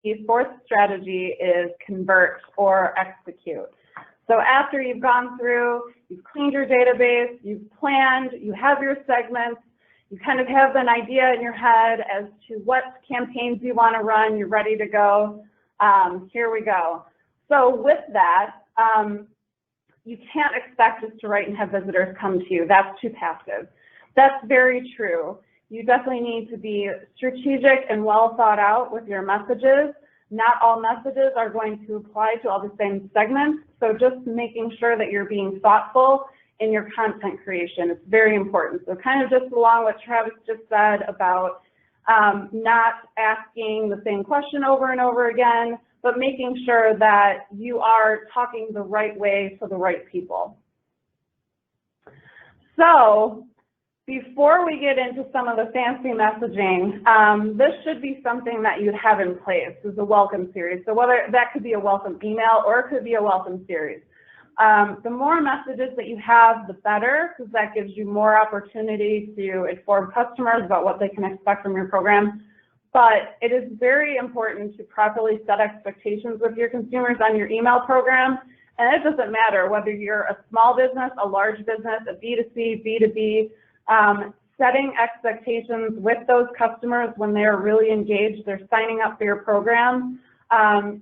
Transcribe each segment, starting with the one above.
The fourth strategy is convert or execute. So after you've gone through, you've cleaned your database, you've planned, you have your segments, you kind of have an idea in your head as to what campaigns you want to run, you're ready to go. Here we go. So with that, you can't expect us to write and have visitors come to you. That's too passive. That's very true. You definitely need to be strategic and well thought out with your messages. Not all messages are going to apply to all the same segments, so just making sure that you're being thoughtful in your content creation. It's very important. So kind of just along what Travis just said about not asking the same question over and over again, but making sure that you are talking the right way to the right people. So before we get into some of the fancy messaging, this should be something that you'd have in place. This is a welcome series. So whether that could be a welcome email or it could be a welcome series. The more messages that you have, the better, because that gives you more opportunity to inform customers about what they can expect from your program. But it is very important to properly set expectations with your consumers on your email program. And it doesn't matter whether you're a small business, a large business, a B2C, B2B, setting expectations with those customers when they're really engaged, they're signing up for your program,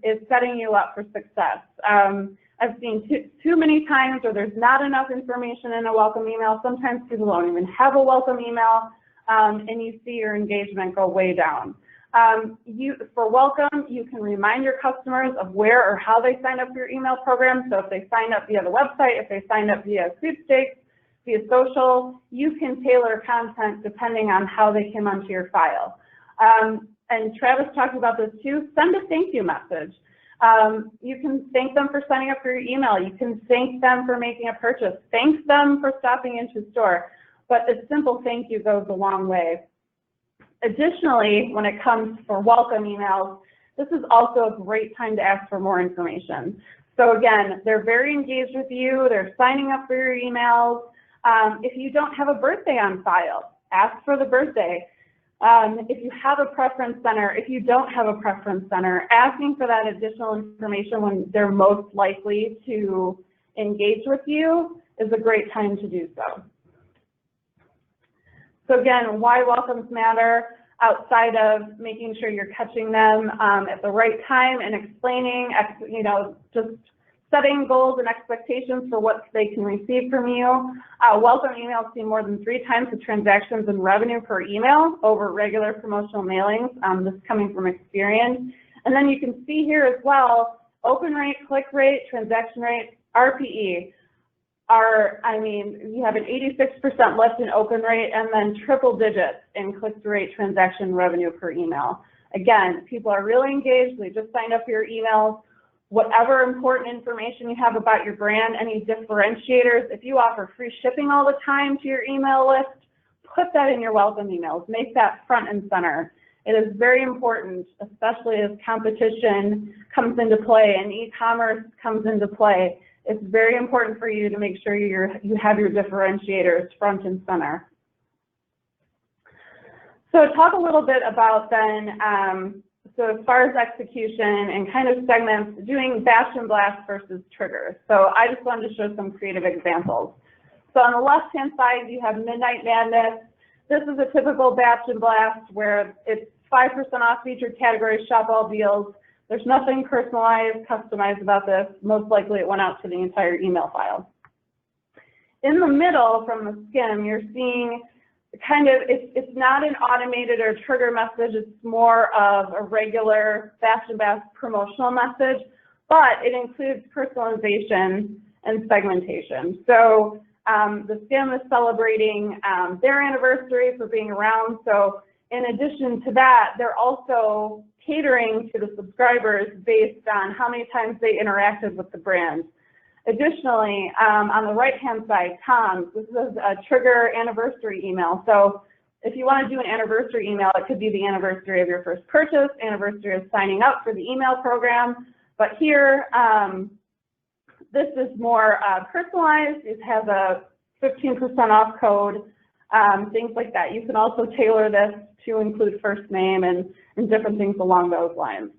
is setting you up for success. I've seen too many times where there's not enough information in a welcome email. Sometimes people don't even have a welcome email, and you see your engagement go way down. For welcome, you can remind your customers of where or how they sign up for your email program. So if they sign up via the website, if they sign up via sweepstakes, via social, you can tailor content depending on how they came onto your file. And Travis talked about this too. Send a thank you message. You can thank them for signing up for your email. You can thank them for making a purchase. Thank them for stopping into the store. But a simple thank you goes a long way. Additionally, when it comes for welcome emails, this is also a great time to ask for more information. So again, they're very engaged with you. They're signing up for your emails. If you don't have a birthday on file, ask for the birthday. If you have a preference center, if you don't have a preference center, asking for that additional information when they're most likely to engage with you is a great time to do so. So again, why welcomes matter outside of making sure you're catching them at the right time and explaining, just setting goals and expectations for what they can receive from you. Welcome emails see more than 3 times the transactions and revenue per email over regular promotional mailings. This is coming from experience. And then you can see here as well, open rate, click rate, transaction rate, RPE. You have an 86% lift in open rate and then triple digits in click-through rate transaction revenue per email. Again, people are really engaged. They just signed up for your emails. Whatever important information you have about your brand, any differentiators, if you offer free shipping all the time to your email list, put that in your welcome emails. Make that front and center. It is very important, especially as competition comes into play and e-commerce comes into play. It's very important for you to make sure you have your differentiators front and center. So talk a little bit about then, so as far as execution and kind of segments, doing batch and blast versus triggers. So I just wanted to show some creative examples. So on the left-hand side, you have Midnight Madness. This is a typical batch and blast where it's 5% off featured category shop all deals. There's nothing personalized, customized about this. Most likely it went out to the entire email file. In the middle from the skim, you're seeing kind of, it's not an automated or trigger message, it's more of a regular batch and blast promotional message, but it includes personalization and segmentation. So the skim is celebrating their anniversary for being around. So in addition to that, they're also catering to the subscribers based on how many times they interacted with the brand. Additionally, on the right-hand side, comms, this is a trigger anniversary email. So if you want to do an anniversary email, it could be the anniversary of your first purchase, anniversary of signing up for the email program. But here, this is more personalized. It has a 15% off code, things like that. You can also tailor this to include first name and different things along those lines.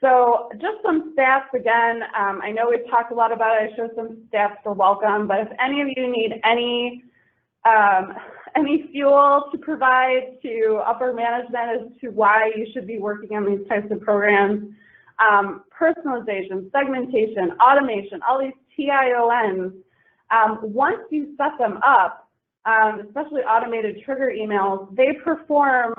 So just some stats again. I know we've talked a lot about it. I showed some stats for welcome, but if any of you need any fuel to provide to upper management as to why you should be working on these types of programs, personalization, segmentation, automation, all these TIONs, once you set them up, especially automated trigger emails, they perform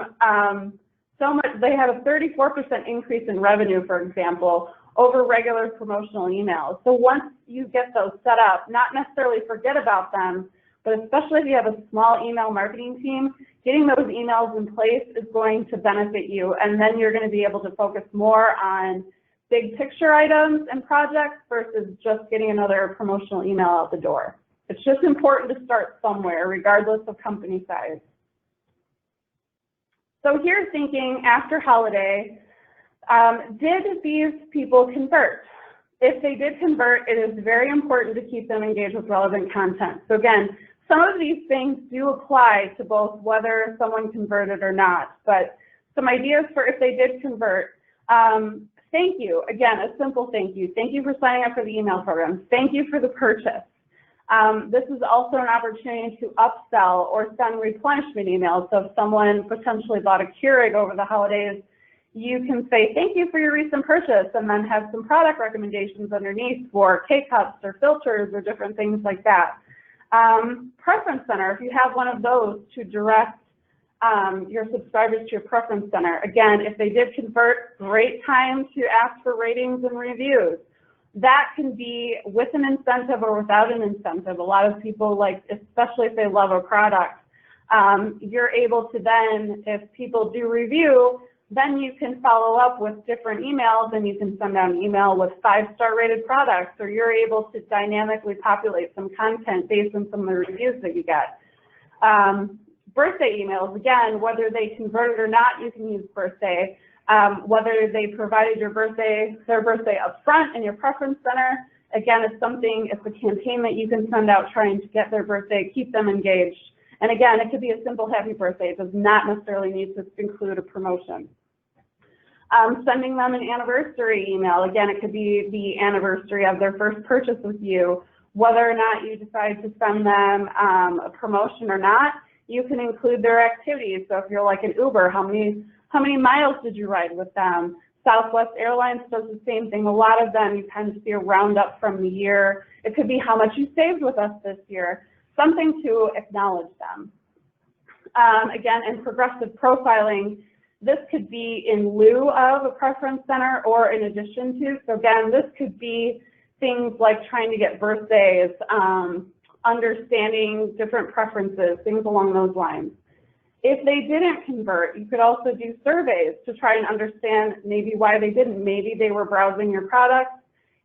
so much. They have a 34% increase in revenue, for example, over regular promotional emails. So once you get those set up, not necessarily forget about them, but especially if you have a small email marketing team, getting those emails in place is going to benefit you, and then you're going to be able to focus more on big picture items and projects versus just getting another promotional email out the door. It's just important to start somewhere, regardless of company size. So here's thinking after holiday, did these people convert? If they did convert, it is very important to keep them engaged with relevant content. So again, some of these things do apply to both whether someone converted or not, but some ideas for if they did convert. Thank you. Again, a simple thank you. Thank you for signing up for the email program. Thank you for the purchase. This is also an opportunity to upsell or send replenishment emails. So if someone potentially bought a Keurig over the holidays, you can say thank you for your recent purchase and then have some product recommendations underneath for K-cups or filters or different things like that. Preference Center, if you have one of those to direct your subscribers to your Preference Center. Again, if they did convert, great time to ask for ratings and reviews. That can be with an incentive or without an incentive. A lot of people, like, especially if they love a product, you're able to then, if people do review, then you can follow up with different emails, and you can send out an email with 5-star rated products, or you're able to dynamically populate some content based on some of the reviews that you get. Birthday emails, again, whether they converted or not, you can use birthday. Whether they provided their birthday up front in your Preference Center, again, it's a campaign that you can send out trying to get their birthday, keep them engaged. And again, it could be a simple happy birthday. It does not necessarily need to include a promotion. Sending them an anniversary email. Again, it could be the anniversary of their first purchase with you. Whether or not you decide to send them a promotion or not, you can include their activities. So if you're like an Uber, how many miles did you ride with them? Southwest Airlines does the same thing. A lot of them, you tend to see a roundup from the year. It could be how much you saved with us this year, something to acknowledge them. Again, in progressive profiling, this could be in lieu of a Preference Center or in addition to. So again, this could be things like trying to get birthdays, understanding different preferences, things along those lines. If they didn't convert, you could also do surveys to try and understand maybe why they didn't. Maybe they were browsing your products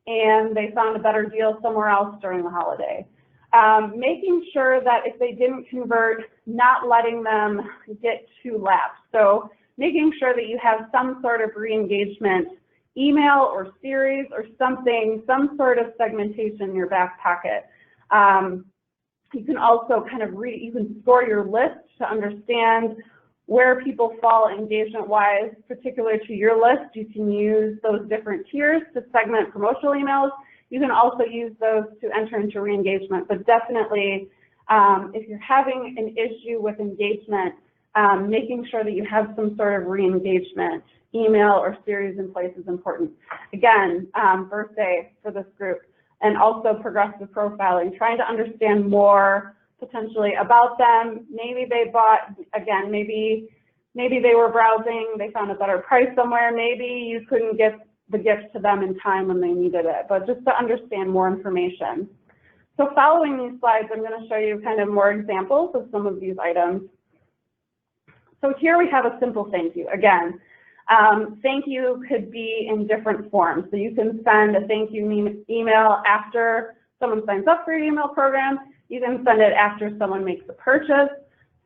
and they found a better deal somewhere else during the holiday. Making sure that if they didn't convert, not letting them get too lapsed. So making sure that you have some sort of re-engagement email or series or something, some sort of segmentation in your back pocket. You can also kind of you can score your list to understand where people fall engagement-wise, particular to your list. You can use those different tiers to segment promotional emails. You can also use those to enter into re-engagement, but definitely if you're having an issue with engagement, making sure that you have some sort of re-engagement email or series in place is important. Again, birthday for this group, and also progressive profiling, trying to understand more potentially about them. Maybe they bought, again, maybe they were browsing, they found a better price somewhere, maybe you couldn't get the gift to them in time when they needed it, but just to understand more information. So following these slides, I'm going to show you kind of more examples of some of these items. So here we have a simple thank you. Again, thank you could be in different forms. So you can send a thank you email after someone signs up for your email program. You can send it after someone makes a purchase.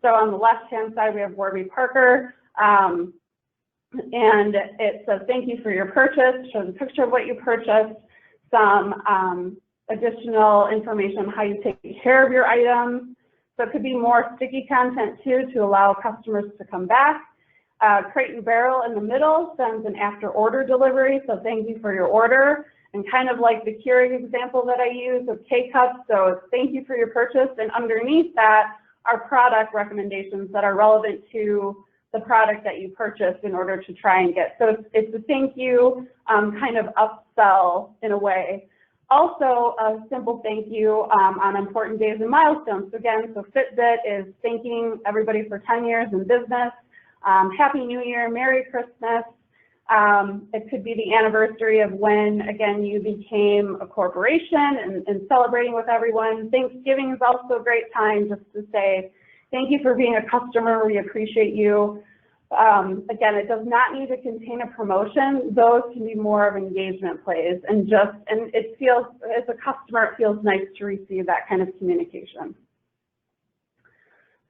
So on the left-hand side, we have Warby Parker, and it says thank you for your purchase, shows a picture of what you purchased, some additional information on how you take care of your items. So it could be more sticky content too, to allow customers to come back. Crate and Barrel in the middle sends an after order delivery, so thank you for your order. And kind of like the Keurig example that I use of K-Cups, so it's thank you for your purchase, and underneath that are product recommendations that are relevant to the product that you purchased in order to try and get. So it's a thank you kind of upsell in a way. Also, a simple thank you on important days and milestones. So again, so Fitbit is thanking everybody for 10 years in business. Happy New Year, Merry Christmas. It could be the anniversary of when, again, you became a corporation and celebrating with everyone. Thanksgiving is also a great time just to say, thank you for being a customer, we appreciate you. Again, it does not need to contain a promotion. Those can be more of engagement plays, and it feels, as a customer, it feels nice to receive that kind of communication.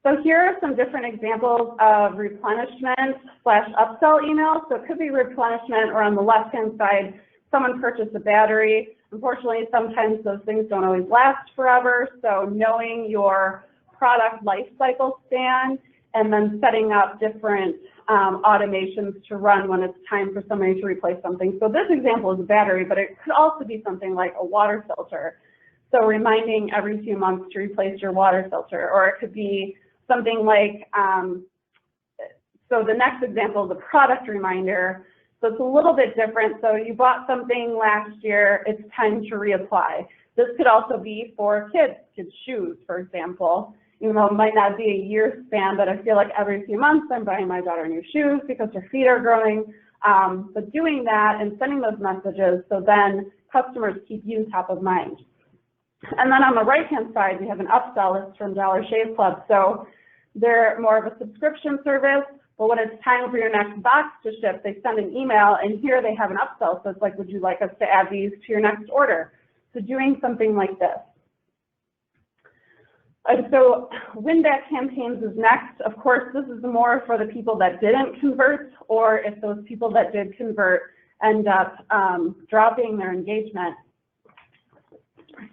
So here are some different examples of replenishment/upsell emails. So it could be replenishment, or on the left-hand side, someone purchased a battery. Unfortunately, sometimes those things don't always last forever. So knowing your product life cycle span and then setting up different automations to run when it's time for somebody to replace something. So this example is a battery, but it could also be something like a water filter. So reminding every few months to replace your water filter, or it could be something like, so the next example is a product reminder. So it's a little bit different. So you bought something last year, it's time to reapply. This could also be for kids shoes, for example. Even though it might not be a year span, but I feel like every few months I'm buying my daughter new shoes because her feet are growing. But doing that and sending those messages, so then customers keep you top of mind. And then on the right-hand side, we have an upsell list from Dollar Shave Club. So they're more of a subscription service, but when it's time for your next box to ship, they send an email, and here they have an upsell. So it's like, would you like us to add these to your next order? So doing something like this. So win-back campaigns is next. Of course, this is more for the people that didn't convert, or if those people that did convert end up dropping their engagement,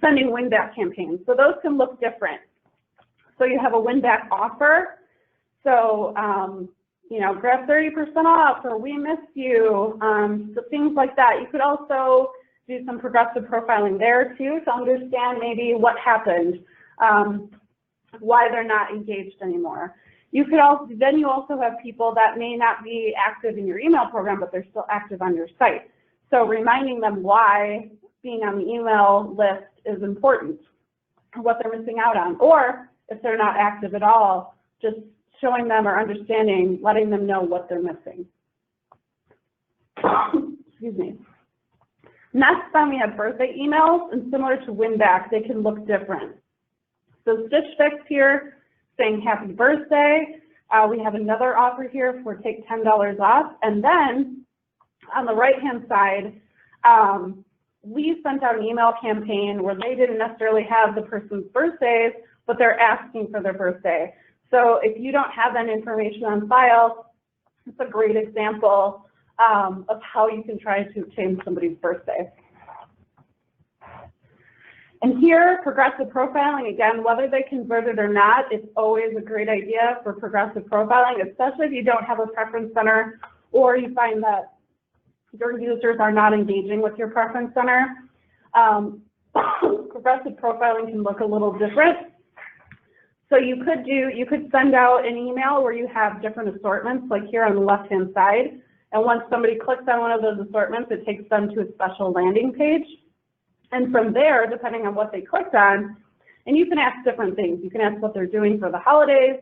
sending win-back campaigns. So those can look different. So you have a win-back offer. So, you know, grab 30% off, or we missed you, so things like that. You could also do some progressive profiling there too to understand maybe what happened, why they're not engaged anymore. You could also, then you also have people that may not be active in your email program, but they're still active on your site. So reminding them why being on the email list is important, what they're missing out on, or if they're not active at all, just showing them or understanding, letting them know what they're missing. Excuse me. Next time we have birthday emails, and similar to win-back, they can look different. So Stitch Fix here saying happy birthday. We have another offer here for take $10 off. And then on the right-hand side, we sent out an email campaign where they didn't necessarily have the person's birthdays, but they're asking for their birthday. So if you don't have that information on file, it's a great example of how you can try to obtain somebody's birthday. And here, progressive profiling, again, whether they converted or not, it's always a great idea for progressive profiling, especially if you don't have a preference center or you find that your users are not engaging with your preference center. Progressive profiling can look a little different. So you could send out an email where you have different assortments, like here on the left-hand side. And once somebody clicks on one of those assortments, it takes them to a special landing page. And from there, depending on what they clicked on, and you can ask different things. You can ask what they're doing for the holidays.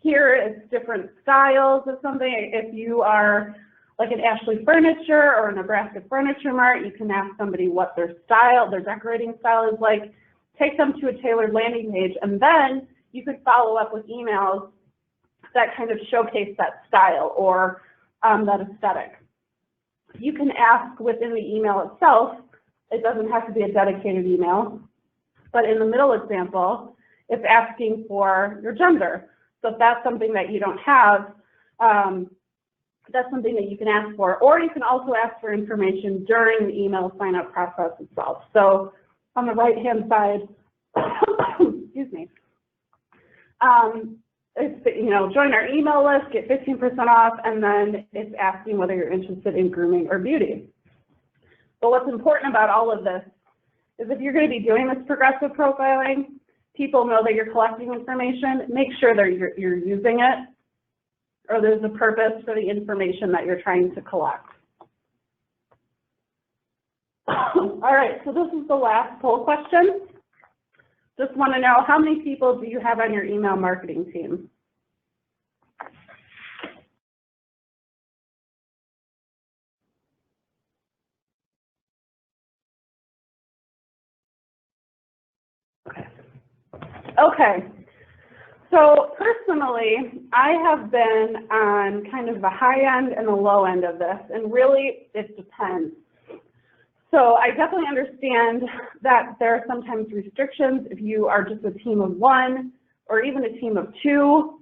Here it's different styles of something. If you are like an Ashley Furniture or a Nebraska Furniture Mart, you can ask somebody what their style, their decorating style is like. Take them to a tailored landing page, and then you could follow up with emails that kind of showcase that style or that aesthetic. You can ask within the email itself. It doesn't have to be a dedicated email, but in the middle example, it's asking for your gender. So if that's something that you don't have, that's something that you can ask for, or you can also ask for information during the email sign-up process itself. So on the right-hand side, excuse me, it's, you know, join our email list, get 15% off, and then it's asking whether you're interested in grooming or beauty. But what's important about all of this is if you're going to be doing this progressive profiling, people know that you're collecting information. Make sure that you're using it, or there's a purpose for the information that you're trying to collect. All right, so this is the last poll question. Just want to know, how many people do you have on your email marketing team? Okay, so personally, I have been on kind of the high end and the low end of this, and really it depends. So I definitely understand that there are sometimes restrictions if you are just a team of 1 or even a team of 2,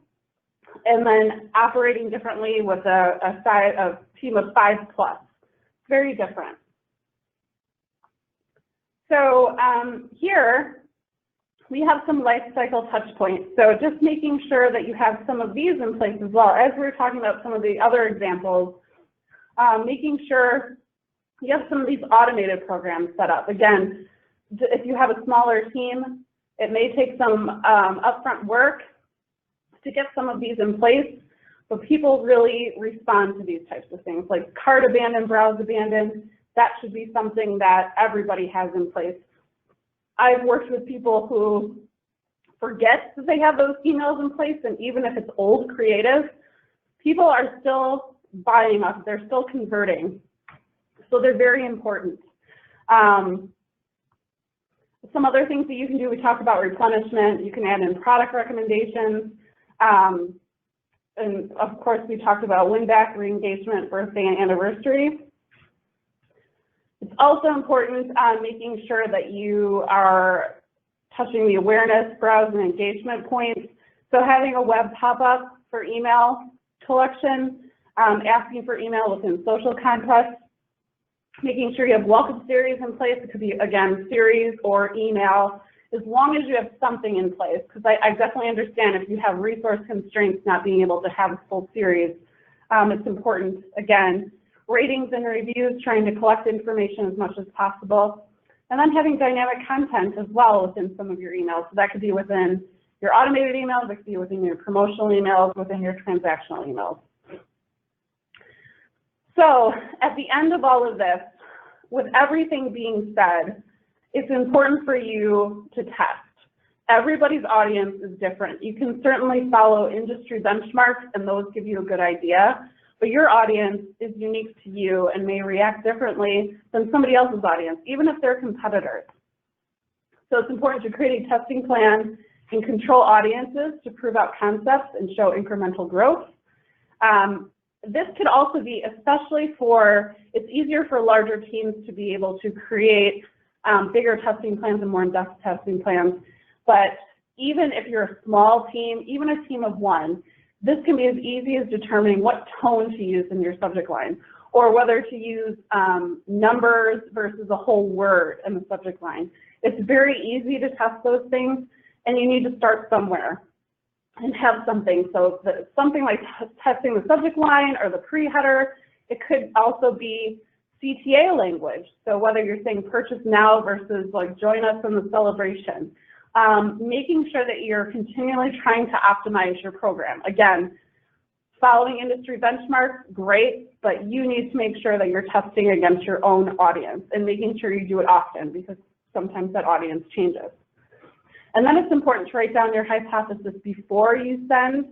and then operating differently with a team of 5+. Very different. So here we have some life cycle touch points. So just making sure that you have some of these in place as well. As we were talking about some of the other examples, making sure you have some of these automated programs set up. Again, if you have a smaller team, it may take some upfront work to get some of these in place, but people really respond to these types of things, like cart abandon, browse abandon. That should be something that everybody has in place. I've worked with people who forget that they have those emails in place, and even if it's old creative, people are still buying up, they're still converting. So they're very important. Some other things that you can do, we talked about replenishment. You can add in product recommendations. And of course, we talked about win-back, re-engagement, birthday, and anniversary. It's also important making sure that you are touching the awareness, browse, and engagement points. So having a web pop-up for email collection, asking for email within social contests, making sure you have welcome series in place. It could be, again, series or email, as long as you have something in place, because I definitely understand if you have resource constraints not being able to have a full series. It's important, again, ratings and reviews, trying to collect information as much as possible, and then having dynamic content as well within some of your emails. So that could be within your automated emails, it could be within your promotional emails, within your transactional emails. So at the end of all of this, with everything being said, it's important for you to test. Everybody's audience is different. You can certainly follow industry benchmarks, and those give you a good idea, but your audience is unique to you and may react differently than somebody else's audience, even if they're competitors. So it's important to create a testing plan and control audiences to prove out concepts and show incremental growth. This could also be, especially for, it's easier for larger teams to be able to create bigger testing plans and more in-depth testing plans. But even if you're a small team, even a team of 1, this can be as easy as determining what tone to use in your subject line, or whether to use numbers versus a whole word in the subject line. It's very easy to test those things, and you need to start somewhere and have something. So something like testing the subject line or the pre-header. It could also be CTA language. So whether you're saying purchase now versus like join us in the celebration. Making sure that you're continually trying to optimize your program. Again, following industry benchmarks, great, but you need to make sure that you're testing against your own audience and making sure you do it often, because sometimes that audience changes. And then it's important to write down your hypothesis before you send,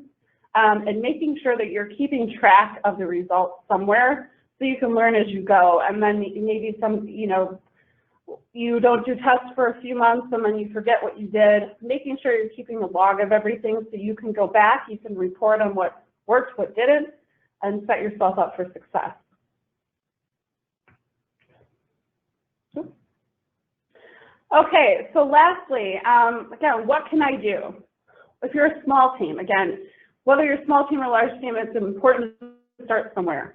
and making sure that you're keeping track of the results somewhere so you can learn as you go. And then maybe you don't do tests for a few months and then you forget what you did. Making sure you're keeping a log of everything so you can go back, you can report on what worked, what didn't, and set yourself up for success. Okay, so lastly, again, what can I do? If you're a small team, again, whether you're a small team or a large team, it's important to start somewhere.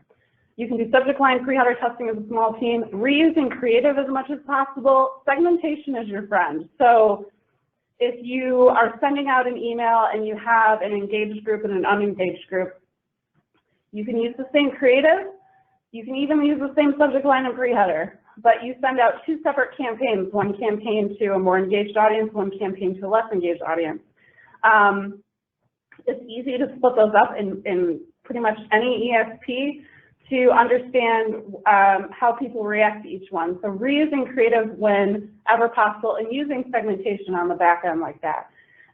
You can do subject line pre-header testing as a small team, reusing creative as much as possible. Segmentation is your friend. So If you are sending out an email and you have an engaged group and an unengaged group, you can use the same creative. You can even use the same subject line and pre-header, but you send out two separate campaigns, one campaign to a more engaged audience, one campaign to a less engaged audience. It's easy to split those up in pretty much any ESP to understand how people react to each one. So reusing creative whenever possible and using segmentation on the back end like that.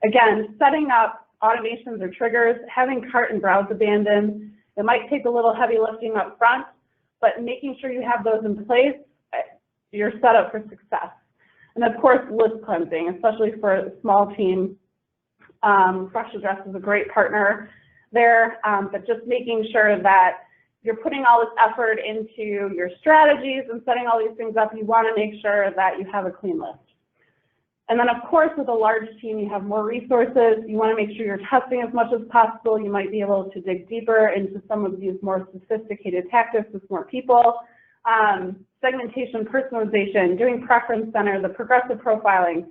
Again, setting up automations or triggers, having cart and browse abandoned. It might take a little heavy lifting up front, but making sure you have those in place, you're set up for success. And of course, list cleansing, especially for a small team. Fresh Address is a great partner there, but just making sure that you're putting all this effort into your strategies and setting all these things up, you want to make sure that you have a clean list. And then of course, with a large team, you have more resources. You want to make sure you're testing as much as possible. You might be able to dig deeper into some of these more sophisticated tactics with more people. Segmentation, personalization, doing preference center, the progressive profiling.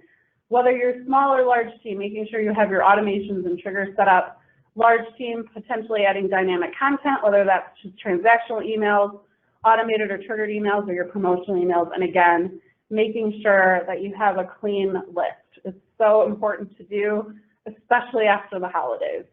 Whether you're small or large team, making sure you have your automations and triggers set up. Large team, potentially adding dynamic content, whether that's just transactional emails, automated or triggered emails, or your promotional emails. And again, making sure that you have a clean list. It's so important to do, especially after the holidays.